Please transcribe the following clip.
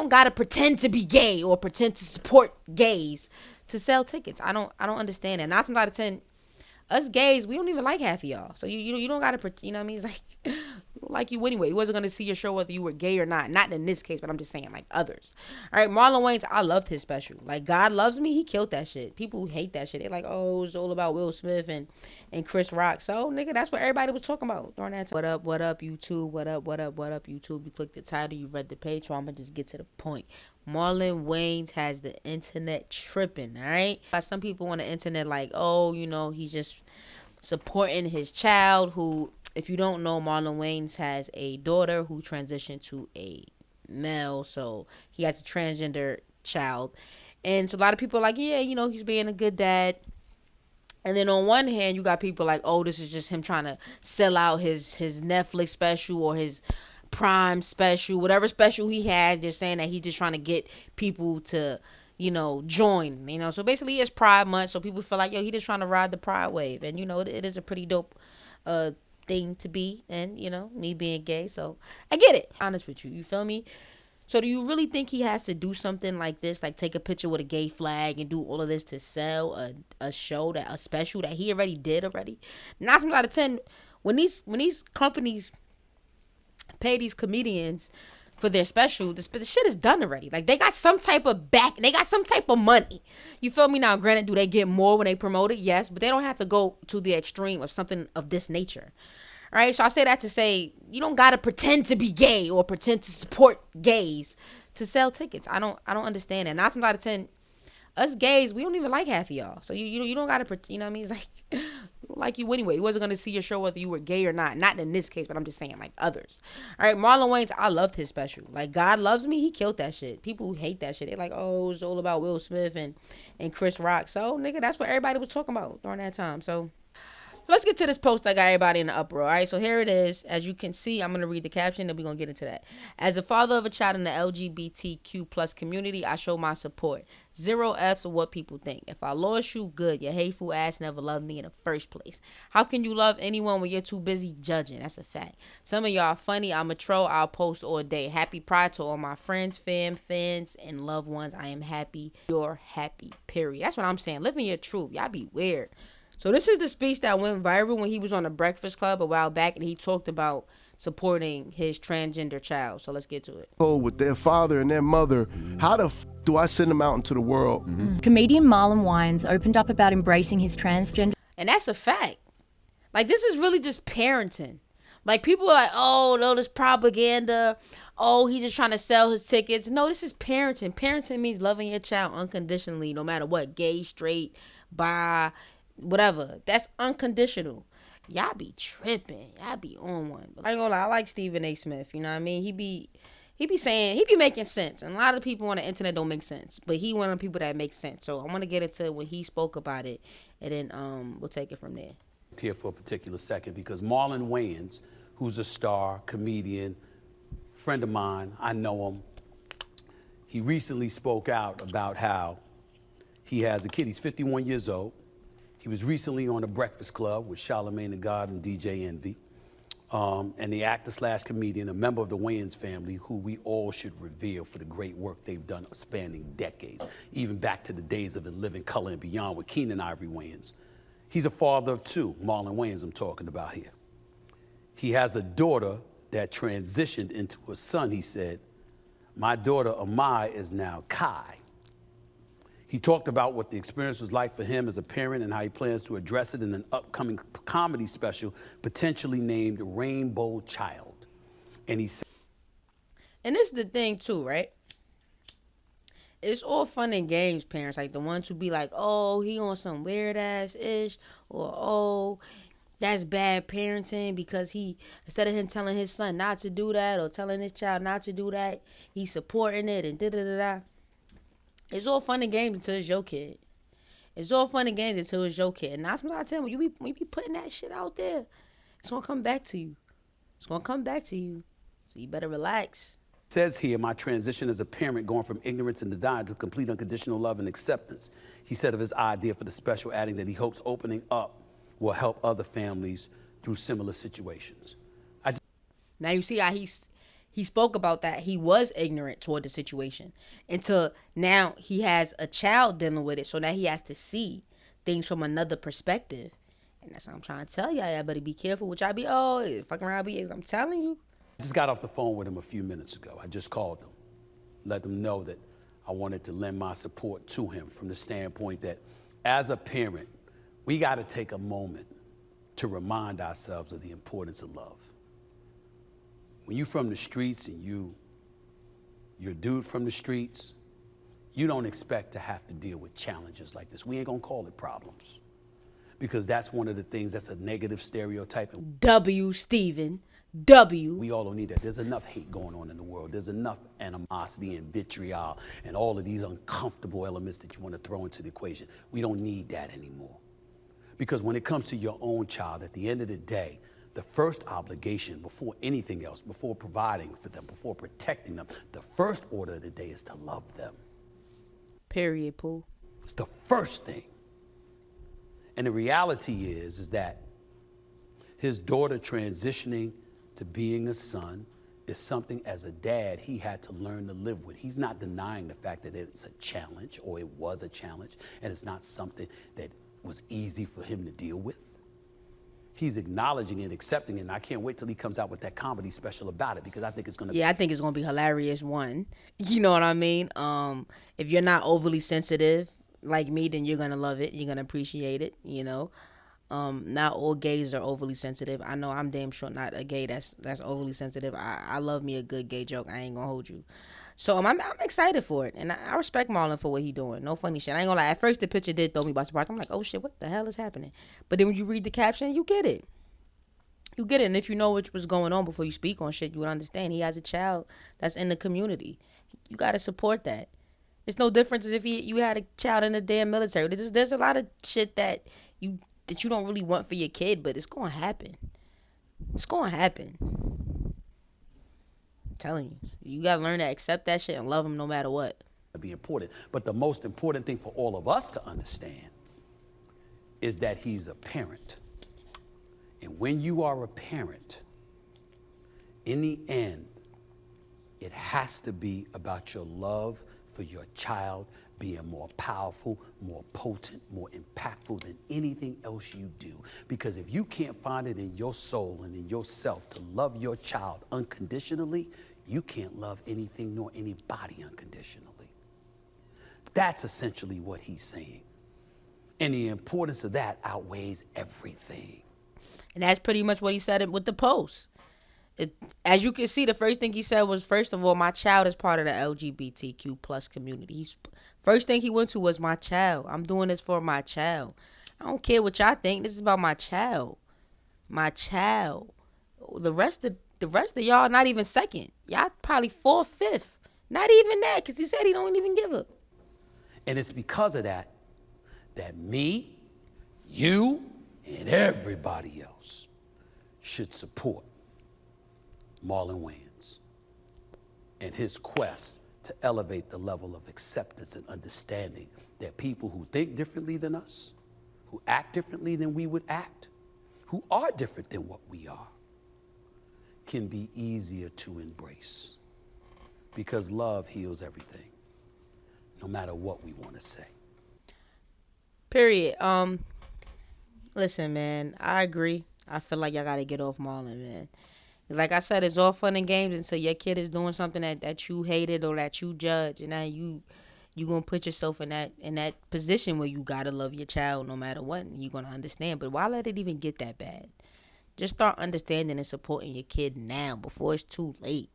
don't gotta pretend to be gay or pretend to support gays to sell tickets. I don't understand that. 9 times out of 10, us gays, we don't even like half of y'all. So you don't gotta, you know what I mean? It's like, we don't like you anyway. He wasn't gonna see your show whether you were gay or not. Not in this case, but I'm just saying, like, others. All right, Marlon Wayans, I loved his special. Like, God Loves Me, he killed that shit. People who hate that shit, they're like, oh, it's all about Will Smith and Chris Rock. So, nigga, that's what everybody was talking about during that time. What up, YouTube? What up, YouTube? You clicked the title, you read the page, so I'm gonna just get to the point. Marlon Wayans has the internet tripping, all right? Some people on the internet like, oh, you know, he's just supporting his child who, if you don't know, Marlon Wayans has a daughter who transitioned to a male, so he has a transgender child. And so a lot of people are like, yeah, you know, he's being a good dad. And then on one hand, you got people like, oh, this is just him trying to sell out his Netflix special or his Prime special, whatever special he has. They're saying that he's just trying to get people to, you know, join, you know. So basically it's Pride month, so people feel like, yo, he just trying to ride the Pride wave. And, you know, it is a pretty dope thing to be. And, you know, me being gay, so I get it. Honest with you, you feel me? So do you really think he has to do something like this, like take a picture with a gay flag and do all of this to sell a show, a special that he already did already? 9 times out of 10, when these companies pay these comedians for their special, the shit is done already. Like, they got some type of they got some type of money. You feel me? Now, granted, do they get more when they promote it? Yes, but they don't have to go to the extreme of something of this nature. All right, so I say that to say, you don't gotta pretend to be gay or pretend to support gays to sell tickets. I don't understand that. 9 times out of 10, us gays, we don't even like half of y'all. So you don't gotta, you know what I mean? It's like, we don't like you anyway. He wasn't gonna see your show whether you were gay or not. Not in this case, but I'm just saying, like, others. All right, Marlon Wayans, I loved his special. Like, God Loves Me, he killed that shit. People who hate that shit, they're like, oh, it's all about Will Smith and Chris Rock. So, nigga, that's what everybody was talking about during that time. So let's get to this post that got everybody in the uproar. All right, so here it is. As you can see, I'm going to read the caption, and we're going to get into that. As a father of a child in the LGBTQ plus community, I show my support. 0 F's of what people think. If I lost you, good. Your hateful ass never loved me in the first place. How can you love anyone when you're too busy judging? That's a fact. Some of y'all are funny. I'm a troll. I'll post all day. Happy Pride to all my friends, fans, and loved ones. I am happy. You're happy, period. That's what I'm saying. Living your truth. Y'all be weird. So this is the speech that went viral when he was on the Breakfast Club a while back, and he talked about supporting his transgender child. So let's get to it. Oh, with their father and their mother, how the f do I send them out into the world? Comedian Marlon Wayans opened up about embracing his transgender. And that's a fact. Like, this is really just parenting. Like, people are like, oh, no, this propaganda. Oh, he's just trying to sell his tickets. No, this is parenting. Parenting means loving your child unconditionally, no matter what, gay, straight, bi, whatever. That's unconditional. Y'all be tripping. Y'all be on one. But I ain't gonna lie, I like Stephen A. Smith. You know what I mean? He be making sense. And a lot of people on the internet don't make sense. But he one of the people that makes sense. So I want to get into when he spoke about it, and then we'll take it from there. Here for a particular second, because Marlon Wayans, who's a star, comedian, friend of mine, I know him. He recently spoke out about how he has a kid. He's 51 years old. He was recently on The Breakfast Club with Charlamagne the God and DJ Envy. And the actor slash comedian, a member of the Wayans family, who we all should revere for the great work they've done spanning decades, even back to the days of In Living Color and Beyond with Keenan Ivory Wayans. He's a father of 2, Marlon Wayans I'm talking about here. He has a daughter that transitioned into a son. He said, my daughter Amai is now Kai. He talked about what the experience was like for him as a parent and how he plans to address it in an upcoming comedy special, potentially named Rainbow Child. And he said, and this is the thing too, right? It's all fun and games, parents. Like the ones who be like, oh, he on some weird ass ish, or oh, that's bad parenting because he, instead of him telling his son not to do that or telling his child not to do that, he's supporting it and da-da-da-da. It's all fun and games until it's your kid. It's all fun and games until it's your kid. And that's what I tell you, when you be putting that shit out there, it's going to come back to you. It's going to come back to you. So you better relax. Says here, my transition as a parent going from ignorance and denial to complete unconditional love and acceptance. He said of his idea for the special, adding that he hopes opening up will help other families through similar situations. Now you see how he spoke about that he was ignorant toward the situation until now he has a child dealing with it. So now he has to see things from another perspective. And that's what I'm trying to tell y'all. Y'all better be careful with y'all be, fucking around be. I'm telling you. I just got off the phone with him a few minutes ago. I just called him, let him know that I wanted to lend my support to him from the standpoint that as a parent, we got to take a moment to remind ourselves of the importance of love. When you're from the streets and you're a dude from the streets, you don't expect to have to deal with challenges like this. We ain't gonna call it problems, because that's one of the things that's a negative stereotype. W. Stephen. W. We all don't need that. There's enough hate going on in the world. There's enough animosity and vitriol and all of these uncomfortable elements that you want to throw into the equation. We don't need that anymore. Because when it comes to your own child, at the end of the day, the first obligation before anything else, before providing for them, before protecting them, the first order of the day is to love them. Period, Pooh. It's the first thing. And the reality is that his daughter transitioning to being a son is something as a dad he had to learn to live with. He's not denying the fact that it's a challenge, or it was a challenge, and it's not something that was easy for him to deal with. He's acknowledging it, accepting it, and I can't wait till he comes out with that comedy special about it, because I think it's gonna I think it's gonna be hilarious. One, you know what I mean? If you're not overly sensitive like me, then you're gonna love it. You're gonna appreciate it, you know. Not all gays are overly sensitive. I know I'm damn sure not a gay that's overly sensitive. I love me a good gay joke. I ain't gonna hold you. So I'm excited for it, and I respect Marlon for what he doing. No funny shit. I ain't gonna lie. At first the picture did throw me by surprise. I'm like, oh shit, what the hell is happening? But then when you read the caption, you get it. You get it, and if you know what was going on before you speak on shit, you would understand. He has a child that's in the community. You gotta support that. It's no difference as if you had a child in the damn military. There's a lot of shit that you don't really want for your kid, but it's gonna happen. It's gonna happen. I'm telling you, you gotta learn to accept that shit and love him no matter what. be important. But the most important thing for all of us to understand is that he's a parent. And when you are a parent, in the end, it has to be about your love for your child being more powerful, more potent, more impactful than anything else you do. Because if you can't find it in your soul and in yourself to love your child unconditionally, you can't love anything nor anybody unconditionally. That's essentially what he's saying. And the importance of that outweighs everything. And that's pretty much what he said with the post. As you can see, the first thing he said was, first of all, my child is part of the LGBTQ plus community. First thing he went to was my child. I'm doing this for my child. I don't care what y'all think. This is about my child. My child. The rest of y'all not even second. Y'all probably fourth, fifth. Not even that, because he said he don't even give up. And it's because of that me, you, and everybody else should support Marlon Wayans and his quest to elevate the level of acceptance and understanding that people who think differently than us, who act differently than we would act, who are different than what we are, can be easier to embrace. Because love heals everything, no matter what we want to say. Period. Listen, man, I agree. I feel like y'all gotta get off Marlon, man. Like I said, it's all fun and games until your kid is doing something that you hated or that you judge, and now you gonna put yourself in that position where you gotta love your child no matter what, and you're gonna understand. But why let it even get that bad? Just start understanding and supporting your kid now before it's too late.